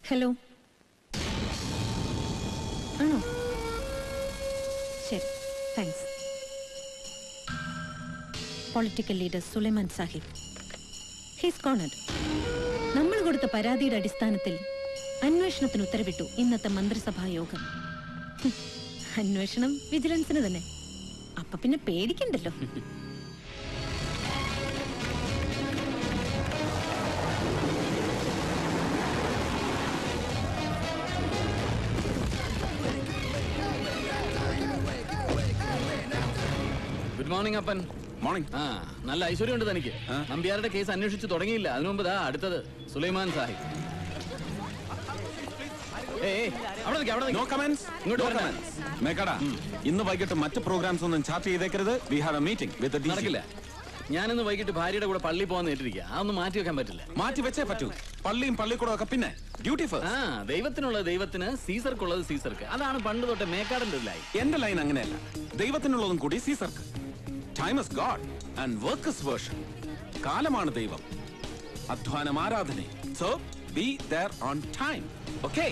Hello. ആണോ? ശരി, thanks. Political leader Sulaiman Sahib, he's conned. നമ്മൾ കൊടുത്ത പരാതിയുടെ അടിസ്ഥാനത്തിൽ അന്വേഷണത്തിന് ഉത്തരവിട്ടു ഇന്നത്തെ മന്ത്രിസഭാ യോഗം. അന്വേഷണം വിജിലൻസിന് തന്നെ. അപ്പൊ പിന്നെ പേടിക്കണ്ടല്ലോ. ഗുഡ് മോർണിംഗ് അപ്പൻ. മോർണിംഗ്. നല്ല ഐശ്വര്യമുണ്ട് തനിക്ക്. നമ്പ്യാരുടെ കേസ് അന്വേഷിച്ചു തുടങ്ങിയില്ല. അതിനു മുമ്പ് അടുത്തത് സുലൈമാൻ സാഹിബ്. ഇന്ന് വൈകിട്ട് മറ്റ് പ്രോഗ്രാംസ് ഒന്നും ചാർട്ട് ചെയ്തേക്കരുത്. We have a meeting with the നടക്കില്ല. ഞാനിന്ന് വൈകിട്ട് ഭാര്യയുടെ കൂടെ പള്ളി പോകാൻ നേരിട്ടിരിക്കുക. അതൊന്നും മാറ്റി വെക്കാൻ പറ്റില്ല. മാറ്റി വെച്ചേ പറ്റൂ. പള്ളിയും പള്ളിക്കൂടം ഒക്കെ പിന്നെ ഡ്യൂട്ടി ഫസ്റ്റ്. ദൈവത്തിനുള്ളത് ദൈവത്തിന്, സീസർക്കുള്ളത് സീസർക്ക്. അതാണ് പണ്ട് തൊട്ട് മേക്കാടന്റെ ഒരു ലൈൻ. എന്റെ ലൈൻ അങ്ങനെയല്ല. ദൈവത്തിനുള്ളതും കൂടി സീസർക്ക്. Time is god and work is worship. കാലമാണ് ദൈവം, അധ്വാനം ആരാധന. So be there on time. Okay?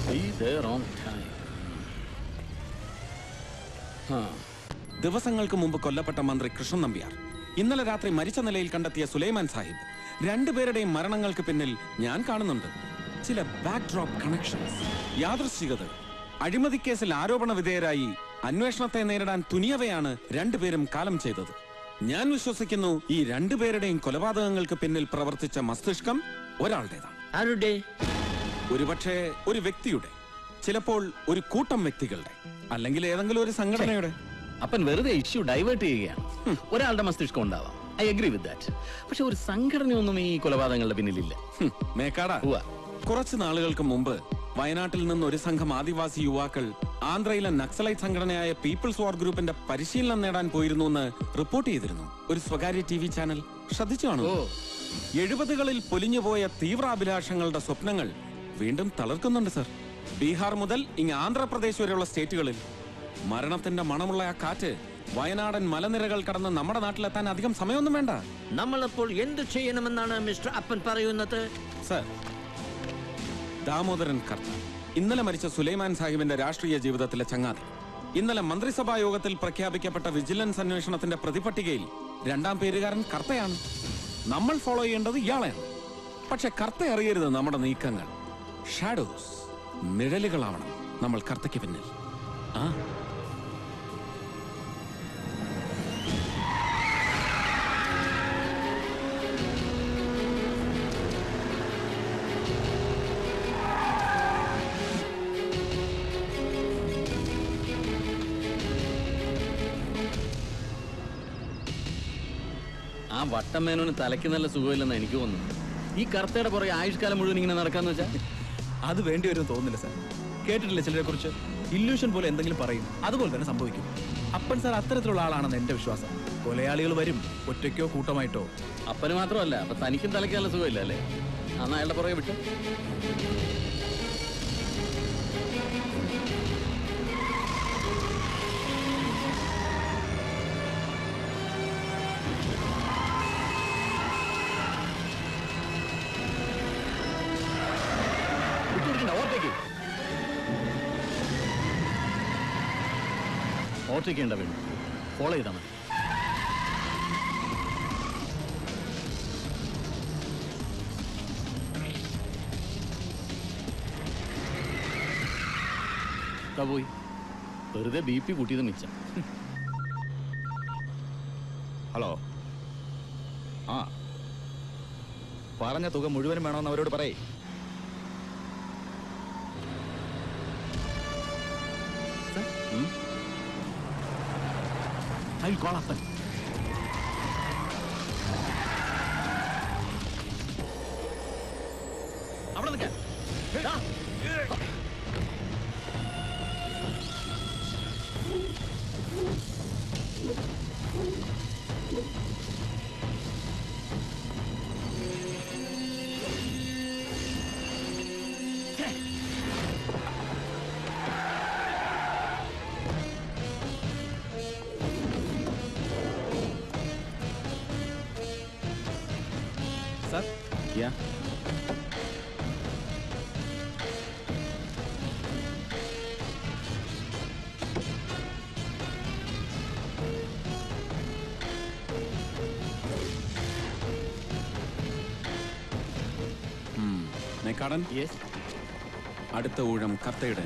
Be there on time. ദിവസങ്ങൾക്ക് മുമ്പ് കൊല്ലപ്പെട്ട മന്ത്രി കൃഷ്ണൻ നമ്പ്യാർ, ഇന്നലെ രാത്രി മരിച്ച നിലയിൽ കണ്ടെത്തിയ സുലൈമാൻ സാഹിബ്, രണ്ടുപേരുടെയും മരണങ്ങൾക്ക് പിന്നിൽ ഞാൻ കാണുന്നുണ്ട് ചില ബാക്ക്ഡ്രോപ്പ് കണക്ഷൻസ്, യാദൃശ്ചികതകൾ. അഴിമതിക്കേസിൽ ആരോപണ വിധേയരായി അന്വേഷണത്തെ നേരിടാൻ തുനിയവയാണ് രണ്ടുപേരും കാലം ചെയ്തത്. ഞാൻ വിശ്വസിക്കുന്നു ഈ രണ്ടുപേരുടെയും കൊലപാതകങ്ങൾക്ക് പിന്നിൽ പ്രവർത്തിച്ച മസ്തിഷ്കം ഒരാളുടേതാണ്. ഒരുപക്ഷെ ഒരു വ്യക്തിയുടെ, ചിലപ്പോൾ ഒരു കൂട്ടം വ്യക്തികളുടെ, അല്ലെങ്കിൽ ഏതെങ്കിലും ഒരു സംഘടനയുടെ. അപ്പൻ വെറുതെ ഇഷ്യൂ ഡൈവേർട്ട് ചെയ്യുകയാണ്. ഒരാളുടെ മസ്തിഷ്കം ഉണ്ടാവാം, ഐ അഗ്രി വിത്ത് ദാറ്റ്. പക്ഷെ ഒരു സംഘടനയൊന്നും ഈ കൊലപാതകങ്ങളുടെ പിന്നിലില്ല. മേക്കാടാ, കുറച്ചു നാളുകൾക്ക് മുമ്പ് വയനാട്ടിൽ നിന്ന് ഒരു സംഘം ആദിവാസി യുവാക്കൾ ആന്ധ്രയിലെ നക്സലൈറ്റ് സംഘടനയായ പീപ്പിൾസ് വാർ ഗ്രൂപ്പിന്റെ പരിശീലനം നേടാൻ പോയിരുന്നു എന്ന് റിപ്പോർട്ട് ചെയ്തിരുന്നു ഒരു സ്വകാര്യ TV ചാനൽ. ശ്രദ്ധിച്ചു കാണൂ. 70കളിൽ പൊലിഞ്ഞുപോയ തീവ്രാഭിലാഷങ്ങളുടെ സ്വപ്നങ്ങൾ വീണ്ടും തളർക്കുന്നുണ്ട് സർ. ബീഹാർ മുതൽ ഇങ്ങ് ആന്ധ്രാപ്രദേശ് വരെയുള്ള സ്റ്റേറ്റുകളിൽ മരണത്തിന്റെ മണമുള്ള ആ കാറ്റ് വയനാടൻ മലനിരകൾ കടന്ന് നമ്മുടെ നാട്ടിലെത്താൻ അധികം സമയമൊന്നും വേണ്ട. നമ്മളപ്പോൾ എന്ത് ചെയ്യണമെന്നാണ് മിസ്റ്റർ അപ്പൻ പറയുന്നത്? സർ, ദാമോദരൻ കർത്ത, ഇന്നലെ മരിച്ച സുലൈമാൻ സാഹിബിന്റെ രാഷ്ട്രീയ ജീവിതത്തിലെ ചങ്ങാതി, ഇന്നലെ മന്ത്രിസഭാ യോഗത്തിൽ പ്രഖ്യാപിക്കപ്പെട്ട വിജിലൻസ് അന്വേഷണത്തിന്റെ പ്രതിപട്ടികയിൽ 2ാം പേരുകാരൻ കർത്തയാണ്. നമ്മൾ ഫോളോ ചെയ്യേണ്ടത് ഇയാളെയാണ്. പക്ഷെ കർത്ത അറിയരുത് നമ്മുടെ നീക്കങ്ങൾ. ഷാഡോസ്, നിഴലുകളാവണം നമ്മൾ കർത്തയ്ക്ക് പിന്നിൽ. ആ വട്ടമേനോന് തലയ്ക്ക് നല്ല സുഖമില്ലെന്ന് എനിക്ക് തോന്നുന്നു. ഈ കർത്തയുടെ പുറകെ ആയുഷ്കാലം മുഴുവൻ ഇങ്ങനെ നടക്കാന്ന് വെച്ചാൽ അത് വേണ്ടി വരും തോന്നുന്നില്ല സാർ. കേട്ടിട്ടില്ല ചിലരെ കുറിച്ച് ഇല്യൂഷൻ പോലെ എന്തെങ്കിലും പറയും, അതുപോലെ തന്നെ സംഭവിക്കും. അപ്പൻ സാർ അത്തരത്തിലുള്ള ആളാണെന്ന് എന്റെ വിശ്വാസം. കൊലയാളികൾ വരും, ഒറ്റയ്ക്കോ കൂട്ടമായിട്ടോ. അപ്പന് മാത്രമല്ല, അപ്പൊ തനിക്കും തലയ്ക്ക് നല്ല സുഖമില്ല അല്ലേ? അന്ന് അയാളുടെ പുറകെ വിട്ടു. ഓർത്തിക്കേണ്ട വേണം, ഫോളോ ചെയ്താൽ മതി. പോയി വെറുതെ BP കൂട്ടിയത് മിച്ചം. ഹലോ, പറഞ്ഞ തുക മുഴുവനും വേണമെന്ന് അവരോട് പറയേ. I will call Appan. അവിടെ നിൽക്കാൻ. സാർ യാ മേക്കാടൻ, യെസ്. അടുത്ത ഊഴം കത്തയുടെ.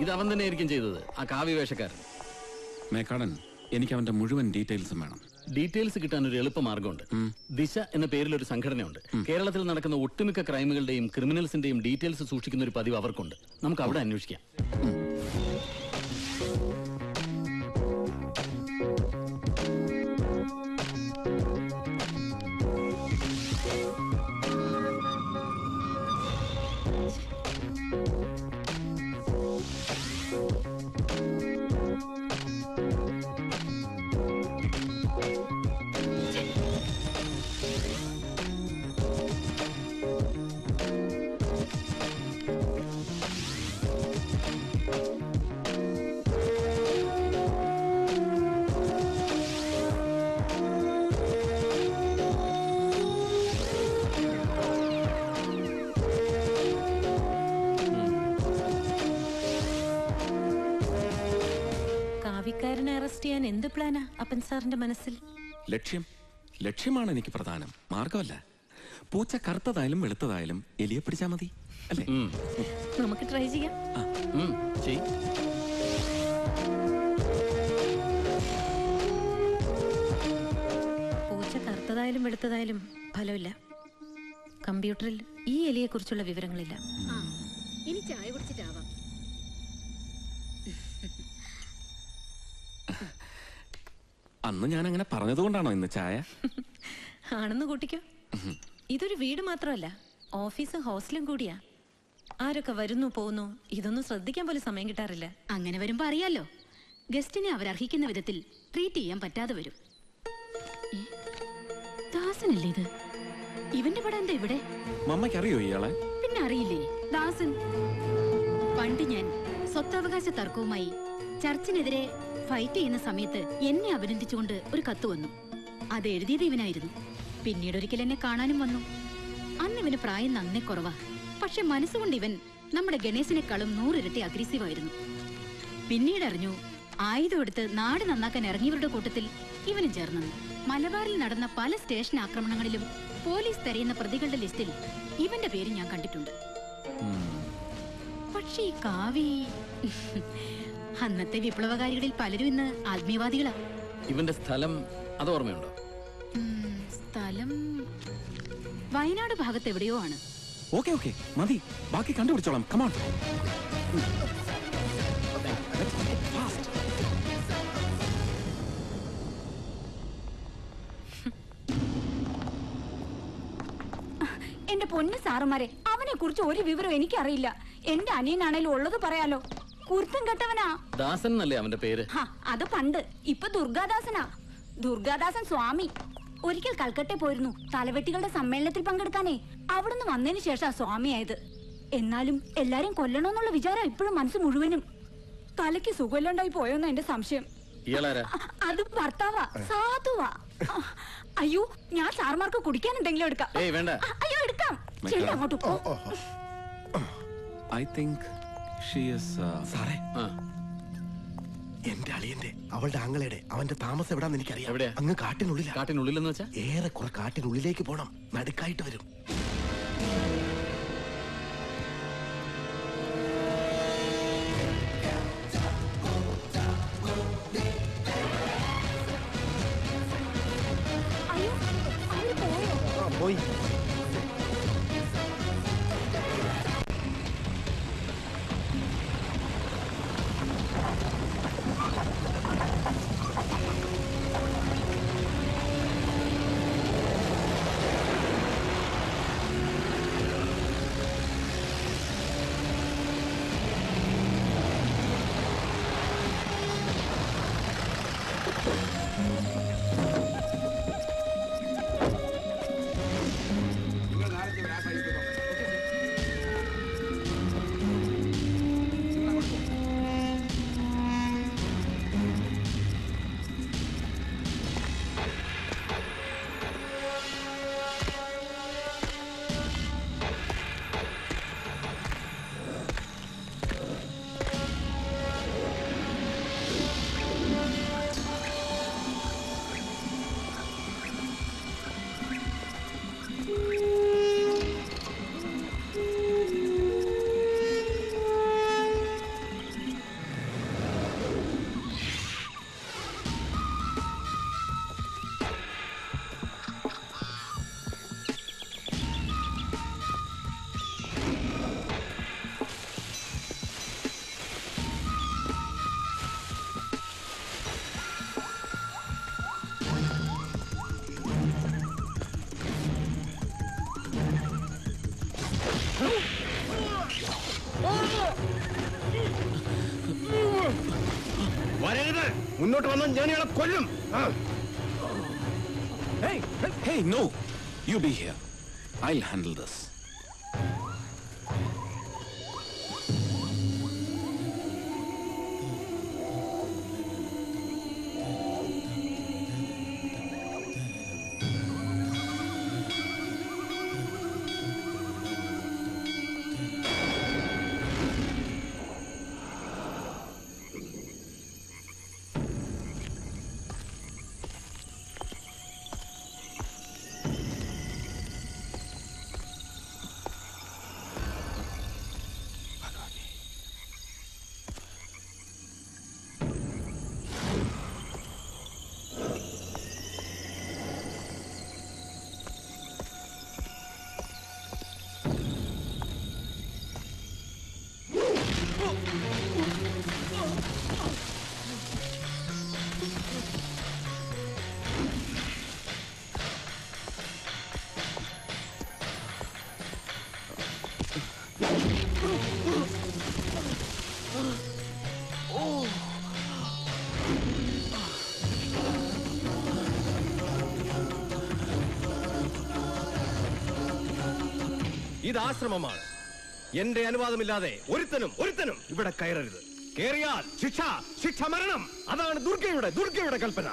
ഇത് അവൻ തന്നെയായിരിക്കും ചെയ്തത്, ആ കാവ്യ വേഷക്കാരൻ. മേക്കാടൻ, എനിക്ക് അവന്റെ മുഴുവൻ ഡീറ്റെയിൽസും വേണം. ഡീറ്റെയിൽസ് കിട്ടാൻ ഒരു എളുപ്പമാർഗമുണ്ട്. ദിശ എന്ന പേരിൽ ഒരു സംഘടനയുണ്ട്. കേരളത്തിൽ നടക്കുന്ന ഒട്ടുമിക്ക ക്രൈമുകളുടെയും ക്രിമിനൽസിന്റെയും ഡീറ്റെയിൽസ് സൂക്ഷിക്കുന്ന ഒരു പതിവ് അവർക്കുണ്ട്. നമുക്ക് അവിടെ അന്വേഷിക്കാം. കാവ്യക്കാരനെ അറസ്റ്റ് ചെയ്യാൻ എന്ത് പ്ലാനാ അപ്പൻ സാറിന്റെ മനസ്സിൽ? ലക്ഷ്യമാണ് എനിക്ക് പ്രധാനം, മാർഗമല്ല. പൂച്ച കറുത്തതായാലും വെളുത്തതായാലും എലിയെ പിടിച്ചാ മതി അല്ലേ? നമുക്ക് ട്രൈ ചെയ്യാം. പൂച്ച കറുത്തതായാലും വെളുത്തതായാലും ഫലമില്ല. കമ്പ്യൂട്ടറിൽ ഈ എലിയെ കുറിച്ചുള്ള വിവരങ്ങളില്ല. ഇനി ചായ കുടിച്ചിട്ടാവാം. അന്ന് ഞാൻ അങ്ങനെ പറഞ്ഞതുകൊണ്ടാണോ ഇന്ന് ചായ? ആണെന്ന് കൂട്ടിക്കോ. ഇതൊരു വീട് മാത്രമല്ല, ഓഫീസും ഹോസ്റ്റലും കൂടിയാ. ആരൊക്കെ വരുന്നു പോകുന്നു ഇതൊന്നും ശ്രദ്ധിക്കാൻ പോലും സമയം കിട്ടാറില്ല. അങ്ങനെ വരുമ്പോ അറിയാലോ, ഗസ്റ്റിനെ അവരർഹിക്കുന്ന വിധത്തിൽ ട്രീറ്റ് ചെയ്യാൻ പറ്റാതെ വരും. ദാസനല്ലേ ഇത്? ഇവന്റെ പടം എന്താ ഇവിടെ? മമ്മയ്ക്ക് അറിയോ ഇയാളെ? പിന്നെ അറിയില്ലേ, ദാസൻ. പണ്ട് ഞാൻ സ്വത്തവകാശ തർക്കവുമായി ചർച്ചിനെതിരെ ഫൈറ്റ് ചെയ്യുന്ന സമയത്ത് എന്നെ അഭിനന്ദിച്ചുകൊണ്ട് ഒരു കത്ത് വന്നു. അത് എഴുതിയത് ഇവനായിരുന്നു. പിന്നീട് ഒരിക്കൽ എന്നെ കാണാനും വന്നു. അന്ന് ഇവന് പ്രായം നന്നേ കുറവാ. പക്ഷെ മനസ്സുകൊണ്ട് ഇവൻ നമ്മുടെ ഗണേശിനെക്കാളും 100 ഇരട്ടി അഗ്രസീവ് ആയിരുന്നു. പിന്നീട് അറിഞ്ഞു, ആയുധം എടുത്ത് നാട് നന്നാക്കാൻ ഇറങ്ങിയവരുടെ കൂട്ടത്തിൽ ഇവനും ചേർന്നു. മലബാറിൽ നടന്ന പല സ്റ്റേഷൻ ആക്രമണങ്ങളിലും പോലീസ് തെരയുന്ന പ്രതികളുടെ ലിസ്റ്റിൽ ഇവന്റെ പേര് ഞാൻ കണ്ടിട്ടുണ്ട്. പക്ഷേ ഈ കാവി, അന്നത്തെ വിപ്ലവകാരികളിൽ പലരും ഇന്ന് ആത്മീയവാദികളാ. ഇവന്റെ സ്ഥലം അത് ഓർമ്മയുണ്ടോ? സ്ഥലം വയനാട് ഭാഗത്ത് എവിടെയോ ആണ്. ഓക്കെ മതി, ബാക്കി കണ്ടുപിടിച്ചോളാം. കമോൺ. എന്റെ പൊന്നു സാറുമാരെ, അവനെ കുറിച്ച് ഒരു വിവരം എനിക്കറിയില്ല. എന്റെ അനിയനാണേലും ഉള്ളത് പറയാലോ. കുരുത്തം കെട്ടവനാ. ദാസൻ എന്നല്ലേ അവന്റെ പേര്? അത് പണ്ട്. ഇപ്പൊ ദുർഗാദാസനാ. ദുർഗാദാസൻ സ്വാമി. ഒരിക്കൽ കൽക്കട്ടെ പോയിരുന്നു തലവെട്ടികളുടെ സമ്മേളനത്തിൽ പങ്കെടുക്കാനേ. അവിടുന്ന് വന്നതിന് ശേഷം സ്വാമിയായത്. എന്നാലും എല്ലാരും കൊല്ലണോന്നുള്ള വിചാരം ഇപ്പോഴും മനസ്സ് മുഴുവനും. തലയ്ക്ക് സുഖമില്ലാണ്ടായി പോയോന്നാ എന്റെ സംശയം. അത് ഭർത്താവാ, സാധുവാ. അയ്യോ, ഞാൻ സാർമാർക്ക് കുടിക്കാൻ എന്തെങ്കിലും എടുക്കാം. അയ്യോ എടുക്കാം. ശരി, അങ്ങോട്ട് പോ. I think she is സാറേ, എന്റെ അളിയന്റെ അവളുടെ ആങ്ങളയുടെ അവന്റെ താമസം എവിടാന്ന് എനിക്കറിയാം. അങ്ങ് കാട്ടിനുള്ളിലാ. കാട്ടിനുള്ളിലെന്ന് വെച്ചാ ഏറെ കുറെ കാട്ടിനുള്ളിലേക്ക് പോണം. നടുക്കായിട്ട് വരും. പോയി. വരരുത്, മുന്നോട്ട് വന്നാൽ ഞാൻ ഇയാളെ കൊല്ലും. Hey, no! You be here. I'll handle this. ഇത് ആശ്രമമാണ്. എന്റെ അനുവാദമില്ലാതെ ഒരുത്തനും ഇവിടെ കയറരുത്. കേറിയാൽ ശിക്ഷ മരണം. അതാണ് ദുർഗയുടെ കൽപ്പന.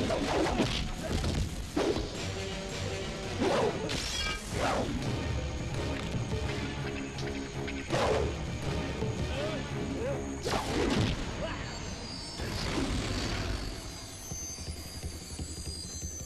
Thank you.